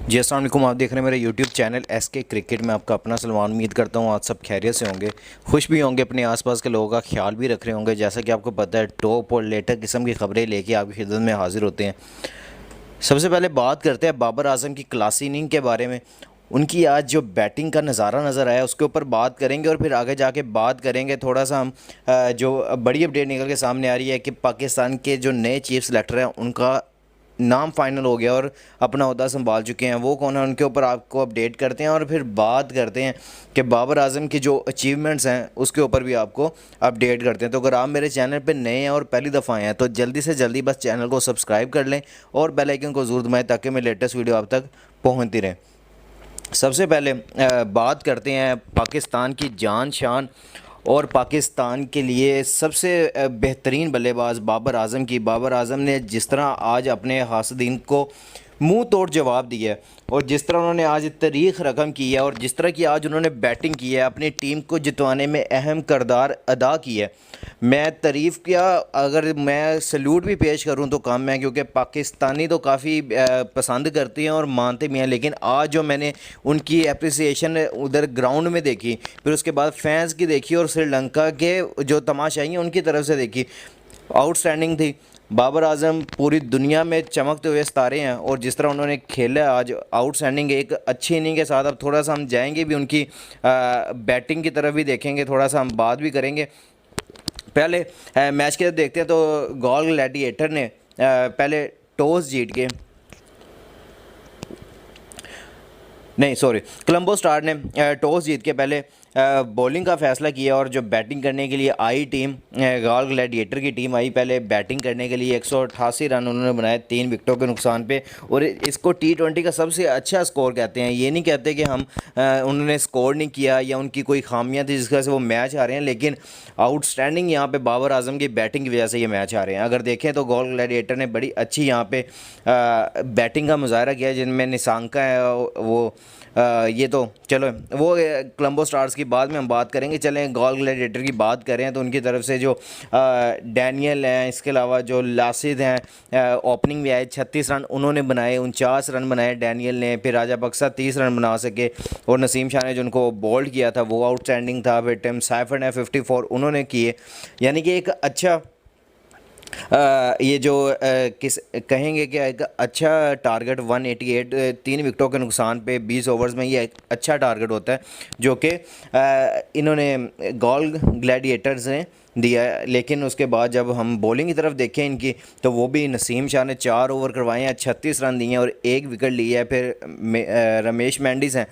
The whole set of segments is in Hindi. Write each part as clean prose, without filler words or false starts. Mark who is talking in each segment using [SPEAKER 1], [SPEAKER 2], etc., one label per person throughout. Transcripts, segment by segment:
[SPEAKER 1] जी अस्सलाम वालेकुम। आप देख रहे हैं मेरे यूट्यूब चैनल SK क्रिकेट में। आपका अपना सलमान। उम्मीद करता हूँ आज सब खैरियत से होंगे, खुश भी होंगे, अपने आसपास के लोगों का ख्याल भी रख रहे होंगे। जैसा कि आपको पता है, टॉप और लेटेस्ट किस्म की खबरें लेके आपकी खिदमत में हाजिर होते हैं। सबसे पहले बात करते हैं बाबर आजम की क्लासी इनिंग के बारे में। उनकी आज जो बैटिंग का नज़ारा नज़र आया उसके ऊपर बात करेंगे और फिर आगे जाके बात करेंगे थोड़ा सा हम जो बड़ी अपडेट निकल के सामने आ रही है कि पाकिस्तान के जो नए चीफ सेलेक्टर हैं उनका नाम फाइनल हो गया और अपना ओहदा संभाल चुके हैं। वो कौन है, उनके ऊपर आपको अपडेट करते हैं और फिर बात करते हैं कि बाबर आजम की जो अचीवमेंट्स हैं उसके ऊपर भी आपको अपडेट करते हैं। तो अगर आप मेरे चैनल पर नए हैं और पहली दफ़ा आए हैं तो जल्दी से जल्दी बस चैनल को सब्सक्राइब कर लें और बेल आइकन को ज़रूर दबाएं ताकि मैं लेटेस्ट वीडियो आप तक पहुँचती रहे। सबसे पहले बात करते हैं पाकिस्तान की जान शान और पाकिस्तान के लिए सबसे बेहतरीन बल्लेबाज बाबर आजम की। बाबर आजम ने जिस तरह आज अपने हासदीन को मुंह तोड़ जवाब दिया है और जिस तरह उन्होंने आज तारीख रकम की है और जिस तरह की आज उन्होंने बैटिंग की है, अपनी टीम को जितवाने में अहम किरदार अदा किया है, मैं तारीफ़ किया। अगर मैं सल्यूट भी पेश करूं तो कम है, क्योंकि पाकिस्तानी तो काफ़ी पसंद करते हैं और मानते भी हैं। लेकिन आज जो मैंने उनकी अप्रिसिएशन उधर ग्राउंड में देखी, फिर उसके बाद फैंस की देखी और श्रीलंका के जो तमाशाई हैं उनकी तरफ से देखी, आउटस्टैंडिंग थी। बाबर आजम पूरी दुनिया में चमकते हुए सितारे हैं और जिस तरह उन्होंने खेला आज आउटस्टैंडिंग, एक अच्छी इनिंग के साथ। अब थोड़ा सा हम जाएंगे भी उनकी बैटिंग की तरफ भी देखेंगे, थोड़ा सा हम बात भी करेंगे। पहले मैच के देखते हैं तो गॉल ग्लैडिएटर ने पहले टॉस जीत के, नहीं सॉरी, कोलंबो स्टार ने टॉस जीत के पहले बॉलिंग का फैसला किया और जो बैटिंग करने के लिए आई टीम, गॉल ग्लैडिएटर की टीम आई पहले बैटिंग करने के लिए। 188 रन उन्होंने बनाए 3 विकेटों के नुकसान पे और इसको T20 का सबसे अच्छा स्कोर कहते हैं। ये नहीं कहते कि हम उन्होंने स्कोर नहीं किया या उनकी कोई खामियां थी जिसकी वजह से वो मैच हारे हैं, लेकिन आउटस्टैंडिंग यहाँ पे बाबर आजम की बैटिंग की वजह से ये मैच हारे हैं। अगर देखें तो गॉल ग्लैडिएटर ने बड़ी अच्छी यहाँ पे बैटिंग का मुजाहरा किया, जिनमें निशांका है वो ये तो चलो वो कोलंबो स्टार्स की बाद में हम बात करेंगे। चलें गॉल ग्लैडिएटर की बात करें तो उनकी तरफ से जो डैनियल हैं, इसके अलावा जो लासिद हैं, ओपनिंग में आए 36 रन उन्होंने बनाए, 49 रन बनाए डैनियल ने। फिर राजा बक्सा 30 रन बना सके और नसीम शाह ने जो उनको बोल्ड किया था वो आउटस्टैंडिंग था। फिर टिम साइफर ने 54 उन्होंने किए, यानी कि एक अच्छा ये जो किस कहेंगे कि एक अच्छा टारगेट 188 3 विकेटों के नुकसान पे 20 ओवर्स में, ये एक अच्छा टारगेट होता है जो कि इन्होंने गॉल ग्लैडिएटर्स ने दिया है। लेकिन उसके बाद जब हम बॉलिंग की तरफ देखें इनकी, तो वो भी नसीम शाह ने 4 ओवर करवाए हैं, 36 रन दिए हैं और 1 विकेट लिया है। फिर रमेश मेंडिस हैं,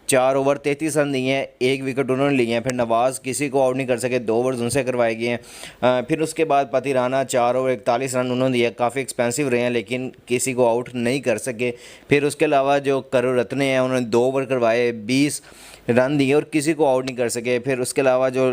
[SPEAKER 1] 4 ओवर 33 रन दिए हैं, 1 विकेट उन्होंने लिए हैं। फिर नवाज़ किसी को आउट नहीं कर सके, 2 ओवर्स उनसे करवाए गए हैं। फिर उसके बाद पति राना 4 ओवर 41 रन उन्होंने दिए, काफ़ी एक्सपेंसिव रहे हैं लेकिन किसी को आउट नहीं कर सके। फिर उसके अलावा जो करुण रत्ने हैं उन्होंने 2 ओवर करवाए, 20 रन दिए और किसी को आउट नहीं कर सके। फिर उसके अलावा जो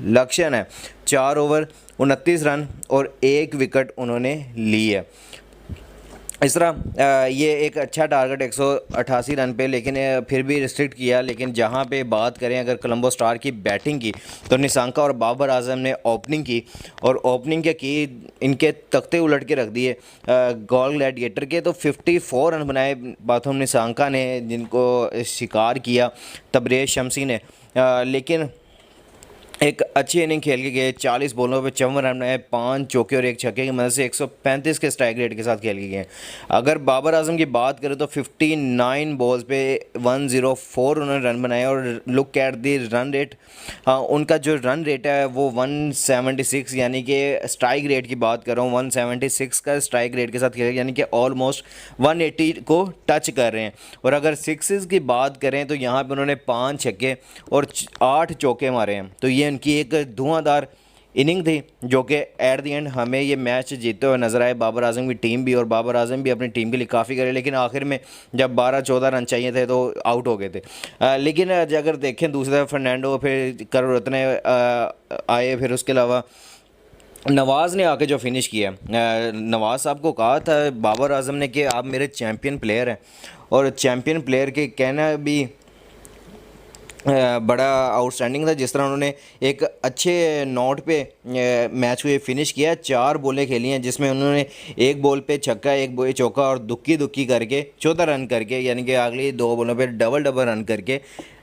[SPEAKER 1] लक्ष्यन है 4 ओवर 29 रन और 1 विकेट उन्होंने लिए। इस तरह ये एक अच्छा टारगेट 188 रन पे, लेकिन फिर भी रिस्ट्रिक्ट किया। लेकिन जहाँ पे बात करें अगर कोलंबो स्टार की बैटिंग की, तो निशांका और बाबर आजम ने ओपनिंग की और ओपनिंग के की इनके तख्ते उलट के रख दिए गॉल ग्लैडिएटर के। तो 54 रन बनाए बाथम निशांका ने, जिनको शिकार किया तबरेज़ शमसी ने। लेकिन एक अच्छी इनिंग खेल के गए, 40 बॉलों पे 54 रन बनाए, 5 चौके और 1 छक्के की मदद से 135 के स्ट्राइक रेट के साथ खेल के गए। अगर बाबर आजम की बात करें तो 59 बॉल्स पे 104 उन्होंने रन बनाए और look at the run rate, उनका जो रन रेट है वो 176, यानी कि स्ट्राइक रेट की बात कर रहा हूँ, 176 का स्ट्राइक रेट के साथ खेल, यानी कि ऑलमोस्ट 180 को टच कर रहे हैं। और अगर सिक्सेस की बात करें तो यहाँ पर उन्होंने 5 छक्के और 8 चौके मारे हैं। तो ये उनकी एक धुआंधार इनिंग थी जो कि एट द एंड हमें ये मैच जीतते हुए नजर आए। बाबर आजम की टीम भी, और बाबर आजम भी अपनी टीम के लिए काफ़ी करे, लेकिन आखिर में जब 12-14 रन चाहिए थे तो आउट हो गए थे। लेकिन अगर देखें दूसरी तरफ फर्नांडो, फिर करुण रत्ने आए, फिर उसके अलावा नवाज़ ने आके जो फिनिश किया। नवाज़ साहब को कहा था बाबर आजम ने कि आप मेरे चैम्पियन प्लेयर हैं, और चैम्पियन प्लेयर के कहना भी बड़ा आउटस्टैंडिंग था। जिस तरह उन्होंने एक अच्छे नोट पे मैच को ये फिनिश किया, 4 बॉलें खेली हैं जिसमें उन्होंने एक बॉल पे छक्का, एक बॉल चौका और दुक्की दुक्की करके 14 रन करके, यानी कि अगली 2 बॉलों पे डबल डबल रन करके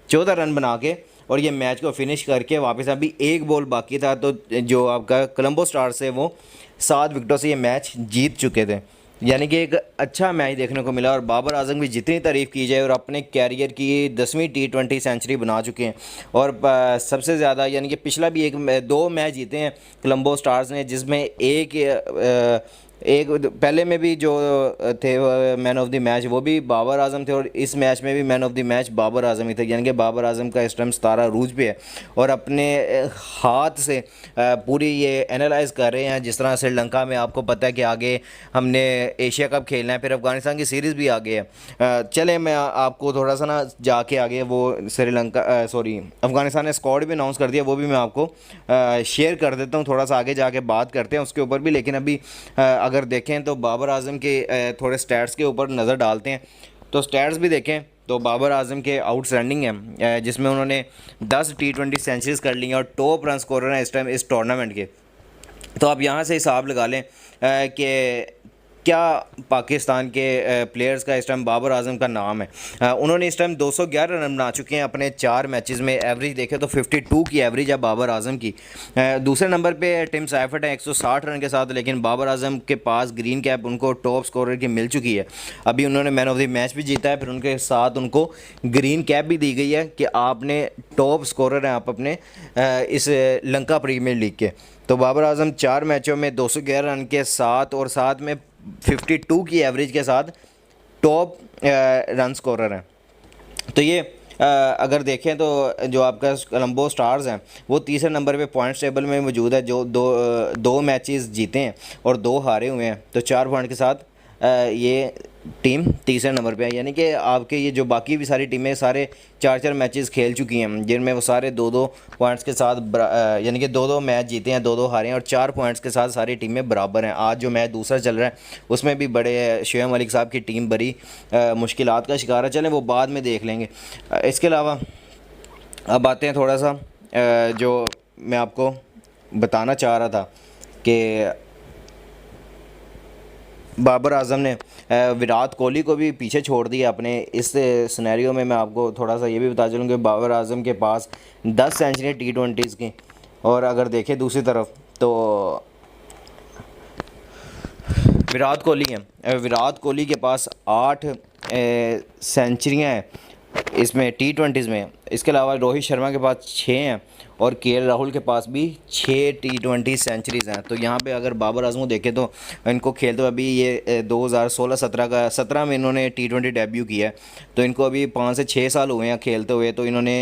[SPEAKER 1] 14 रन बना के और ये मैच को फिनिश करके वापस अभी एक बॉल बाकी था तो जो आपका कोलंबो स्टार्स है वो 7 विकेटों से ये मैच जीत चुके थे। यानी कि एक अच्छा मैच देखने को मिला और बाबर आजम की जितनी तारीफ़ की जाए और अपने कैरियर की 10वीं T20 सेंचुरी बना चुके हैं और सबसे ज़्यादा यानी कि पिछला भी 2 मैच जीते हैं कोलंबो स्टार्स ने, जिसमें एक पहले में भी जो थे मैन ऑफ द मैच वो भी बाबर आजम थे और इस मैच में भी man of the match Babar Azam ही थे। यानी कि बाबर आजम का इस टाइम 17 रूज पे है और अपने हाथ से पूरी ये एनालाइज कर रहे हैं। जिस तरह श्रीलंका में आपको पता है कि आगे हमने एशिया कप खेलना है, फिर अफ़गानिस्तान की सीरीज़ भी आगे है। चले मैं आपको थोड़ा सा ना जाके आगे वो श्रीलंका सॉरी अफ़गानिस्तान ने स्क्वाड भी अनाउंस कर दिया, वो भी मैं आपको शेयर कर देता हूँ। थोड़ा सा आगे जाके बात करते हैं उसके ऊपर भी, लेकिन अभी अगर देखें तो बाबर आजम के थोड़े स्टैट्स के ऊपर नज़र डालते हैं। तो स्टैट्स भी देखें तो बाबर आजम के आउटस्टैंडिंग हैं, जिसमें उन्होंने 10 T20 सेंचुरीज़ कर ली हैं और टॉप रन स्कोरर हैं इस टाइम इस टूर्नामेंट के। तो आप यहाँ से हिसाब लगा लें कि क्या पाकिस्तान के प्लेयर्स का इस टाइम बाबर आजम का नाम है। उन्होंने इस टाइम 211 रन बना चुके हैं अपने 4 मैचेस में। एवरेज देखें तो 52 की एवरेज है बाबर आजम की। दूसरे नंबर पे टिम साइफर्ट है 160 रन के साथ, लेकिन बाबर आजम के पास ग्रीन कैप उनको टॉप स्कोरर की मिल चुकी है। अभी उन्होंने मैन ऑफ द मैच भी जीता है, फिर उनके साथ उनको ग्रीन कैप भी दी गई है कि आपने टॉप स्कोरर हैं आप अपने इस लंका प्रीमियर लीग के। तो बाबर आजम 4 मैचों में 211 रन के साथ और साथ में 52 की एवरेज के साथ टॉप रन स्कोरर हैं। तो ये अगर देखें तो जो आपका कोलंबो स्टार्स हैं वो तीसरे नंबर पे पॉइंट्स टेबल में मौजूद है, जो दो मैचेस जीते हैं और 2 हारे हुए हैं। तो 4 पॉइंट के साथ ये टीम तीसरे नंबर पे है। यानी कि आपके ये जो बाकी भी सारी टीमें सारे 4-4 मैचेस खेल चुकी हैं, जिनमें वो सारे 2-2 पॉइंट्स के साथ यानी कि 2-2 मैच जीते हैं, 2-2 हारे हैं और 4 पॉइंट्स के साथ सारी टीमें बराबर हैं। आज जो मैच दूसरा चल रहा है उसमें भी बड़े शोएब मलिक साहब की टीम बड़ी मुश्किलात का शिकार है। चलें वो बाद में देख लेंगे। इसके अलावा अब आते हैं थोड़ा सा जो मैं आपको बताना चाह रहा था कि बाबर आजम ने विराट कोहली को भी पीछे छोड़ दिया अपने इस सिनेरियो में। मैं आपको थोड़ा सा ये भी बता चलूँ कि बाबर आजम के पास 10 सेंचुरी T20s की, और अगर देखें दूसरी तरफ तो विराट कोहली हैं, विराट कोहली के पास 8 सेंचुरियाँ हैं इसमें T20s में। इसके अलावा रोहित शर्मा के पास 6 हैं और KL राहुल के पास भी 6 T20 सेंचुरीज़ हैं। तो यहाँ पे अगर बाबर आजम को देखें तो इनको खेलते हुए अभी ये 2016-17 में इन्होंने T20 डेब्यू किया है, तो इनको अभी 5 से 6 साल हुए हैं खेलते हुए। तो इन्होंने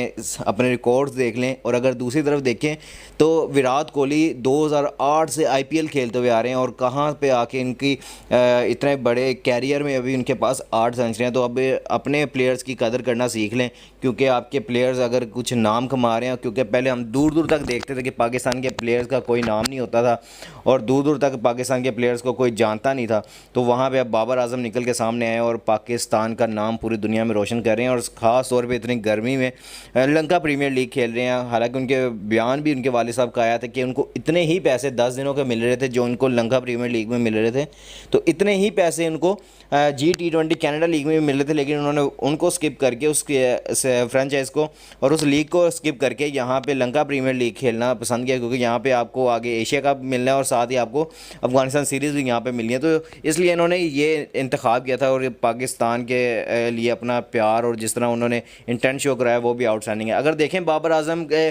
[SPEAKER 1] अपने रिकॉर्ड्स देख लें। और अगर दूसरी तरफ देखें तो विराट कोहली 2008 से IPL खेलते हुए आ रहे हैं और कहाँ पर आके इनकी इतने बड़े कैरियर में अभी उनके पास 8 सेंचुरियाँ। तो अब अपने प्लेयर्स की कदर करना सीख लें, क्योंकि आपके प्लेयर्स अगर कुछ नाम कमा रहे हैं, क्योंकि पहले हम दूर दूर तक देखते थे कि पाकिस्तान के प्लेयर्स का कोई नाम नहीं होता था और दूर दूर तक पाकिस्तान के प्लेयर्स को कोई जानता नहीं था। तो वहाँ पे अब बाबर आजम निकल के सामने आए और पाकिस्तान का नाम पूरी दुनिया में रोशन कर रहे हैं और ख़ास तौर पे इतनी गर्मी में लंका प्रीमियर लीग खेल रहे हैं। हालांकि उनके बयान भी उनके वालिद साहब का आया था कि उनको इतने ही पैसे 10 दिनों के मिल रहे थे जो उनको लंका प्रीमियर लीग में मिल रहे थे, तो इतने ही पैसे उनको G20 कनाडा लीग में भी मिल रहे थे, लेकिन उन्होंने उनको स्किप करके उसके फ्रेंचाइज को और उस लीग को स्किप करके यहाँ पे लंका प्रीमियर लीग खेलना पसंद किया, क्योंकि यहाँ पे आपको आगे एशिया कप मिलना है और साथ ही आपको अफगानिस्तान सीरीज़ भी यहाँ पे मिलनी है। तो इसलिए इन्होंने ये इंतखाब किया था और पाकिस्तान के लिए अपना प्यार और जिस तरह उन्होंने इंटेंट शो कराया वो भी आउटस्टैंडिंग है। अगर देखें बाबर आजम के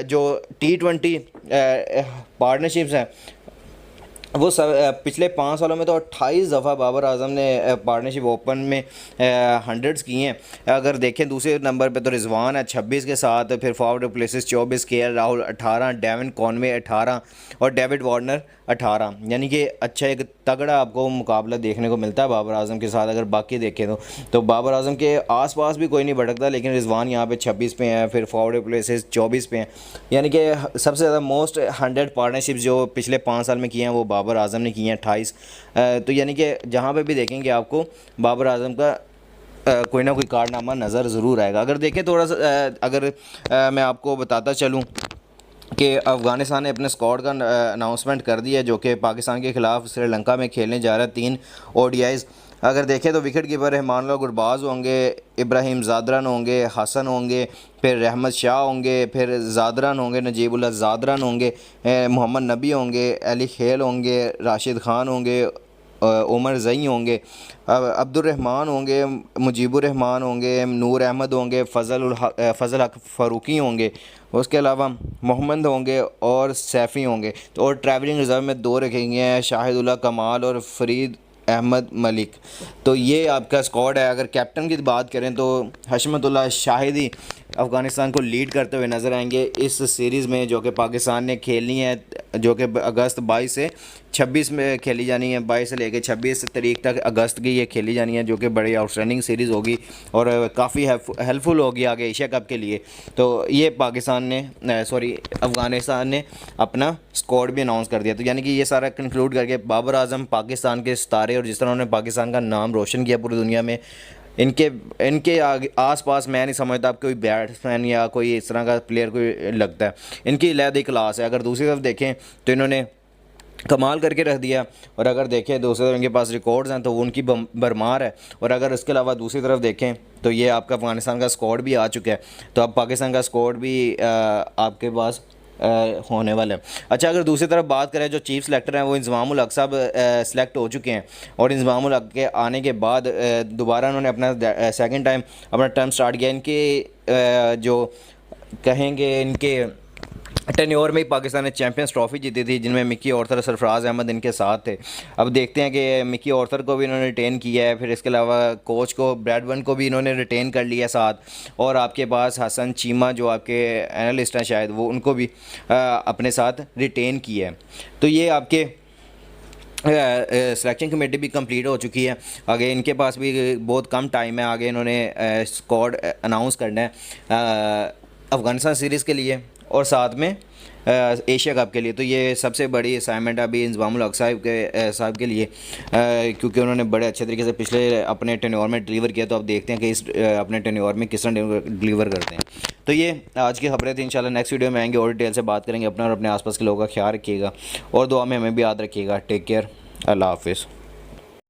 [SPEAKER 1] जो T20 पार्टनरशिप्स हैं वो सब पिछले 5 सालों में तो 28 दफ़ा बाबर आजम ने पार्टनरशिप ओपन में 100s की हैं। अगर देखें दूसरे नंबर पे तो रिजवान है 26 के साथ, फिर forward places 24, KL Rahul 18, Devon Conway 18 और डेविड वार्नर 18। यानी कि अच्छा एक तगड़ा आपको मुकाबला देखने को मिलता है बाबर आजम के साथ। अगर बाकी देखें तो बाबर आजम के आसपास भी कोई नहीं भटकता, लेकिन रिजवान यहाँ पे 26 पे हैं, फिर फॉरवर्ड प्लेसेस 24 पे हैं। यानी कि सबसे ज़्यादा मोस्ट 100 पार्टनरशिप जो पिछले 5 साल में किए हैं वो बाबर आजम ने किए हैं 28। तो यानी कि जहाँ पे भी देखेंगे आपको बाबर आजम का कोई ना कोई कारनामा नज़र ज़रूर आएगा। अगर देखें थोड़ा सा अगर मैं आपको बताता चलूँ कि अफ़गानिस्तान ने अपने स्क्वाड का अनाउंसमेंट कर दिया जो कि पाकिस्तान के ख़िलाफ़ श्रीलंका में खेलने जा रहा है 3 ODIs। अगर देखें तो विकेट कीपर रहमानुल्लाह गुरबाज होंगे, इब्राहिम ज़ादरान होंगे, हसन होंगे, फिर रहमत शाह होंगे, फिर ज़ादरान होंगे, नजीबुल्लाह ज़ादरान होंगे, मोहम्मद नबी होंगे, अली खेल होंगे, राशिद खान होंगे, उमर ज़ई होंगे, अब्दुर्रहमान होंगे, मुजीबुर्रहमान होंगे, नूर अहमद होंगे, फ़ज़ल हक फ़ारूकी होंगे, उसके अलावा मोहम्मद होंगे और सैफ़ी होंगे। तो और ट्रैवलिंग रिज़र्व में 2 रखे गए हैं, शाहिदुल्लाह कमाल और फ़रीद अहमद मलिक। तो ये आपका स्क्वाड है। अगर कैप्टन की बात करें तो हशमतुल्लाह शाहिदी अफ़गानिस्तान को लीड करते हुए नज़र आएंगे इस सीरीज़ में जो कि पाकिस्तान ने खेलनी है, जो कि अगस्त 22 से 26 में खेली जानी है। 22 से लेकर 26 तारीख तक अगस्त की ये खेली जानी है, जो कि बड़ी आउटस्टैंडिंग सीरीज़ होगी और काफ़ी हेल्पफुल होगी आगे एशिया कप के लिए। तो ये अफ़गानिस्तान ने अपना स्क्वाड भी अनाउंस कर दिया। तो यानी कि ये सारा कंक्लूड करके बाबर आजम पाकिस्तान के सितारे और जिस तरह उन्होंने पाकिस्तान का नाम रोशन किया पूरी दुनिया में, इनके आस-पास मैं नहीं समझता अब कोई बैट्समैन या कोई इस तरह का प्लेयर कोई लगता है। इनकी अलग क्लास है। अगर दूसरी तरफ देखें तो इन्होंने कमाल करके रख दिया, और अगर देखें दूसरी तरफ इनके पास रिकॉर्ड्स हैं तो वो उनकी भरमार है। और अगर इसके अलावा दूसरी तरफ देखें तो ये आपका अफ़गानिस्तान का स्क्वाड भी आ चुका है। तो अब पाकिस्तान का स्क्वाड भी आपके पास होने वाला है। अच्छा, अगर दूसरी तरफ बात करें जो चीफ सेलेक्टर हैं वो इंज़मामुल हक साहब सेलेक्ट हो चुके हैं, और इंज़मामुल हक के आने के बाद दोबारा उन्होंने अपना सेकंड टाइम अपना टर्म स्टार्ट किया। इनके जो कहेंगे इनके टेन्योर में ही पाकिस्तान ने चैंपियंस ट्रॉफी जीती थी, जिनमें मिकी औरतर, सरफराज अहमद इनके साथ थे। अब देखते हैं कि मिकी औरतर को भी इन्होंने रिटेन किया है, फिर इसके अलावा कोच को ब्रैडबर्न को भी इन्होंने रिटेन कर लिया साथ, और आपके पास हसन चीमा जो आपके एनालिस्ट हैं शायद वो उनको भी अपने साथ रिटेन किया है। तो ये आपके सिलेक्शन कमेटी भी कंप्लीट हो चुकी है। आगे इनके पास भी बहुत कम टाइम है, आगे इन्होंने स्क्वाड अनाउंस करना है अफ़गानिस्तान सीरीज़ के लिए और साथ में एशिया कप के लिए। तो ये सबसे बड़ी असाइनमेंट अभी इंज़मामुल हक साहब के लिए, क्योंकि उन्होंने बड़े अच्छे तरीके से पिछले अपने टेन्योर में डिलीवर किया। तो अब देखते हैं कि इस अपने टेन्योर में किस तरह डिलीवर करते हैं। तो ये आज की खबरें थी। इंशाल्लाह नेक्स्ट वीडियो में आएंगे और डिटेल से बात करेंगे। अपना और अपने आसपास के लोगों का ख्याल रखिएगा और दुआ में हमें भी याद रखिएगा। टेक केयर, अल्लाह हाफ़िज़।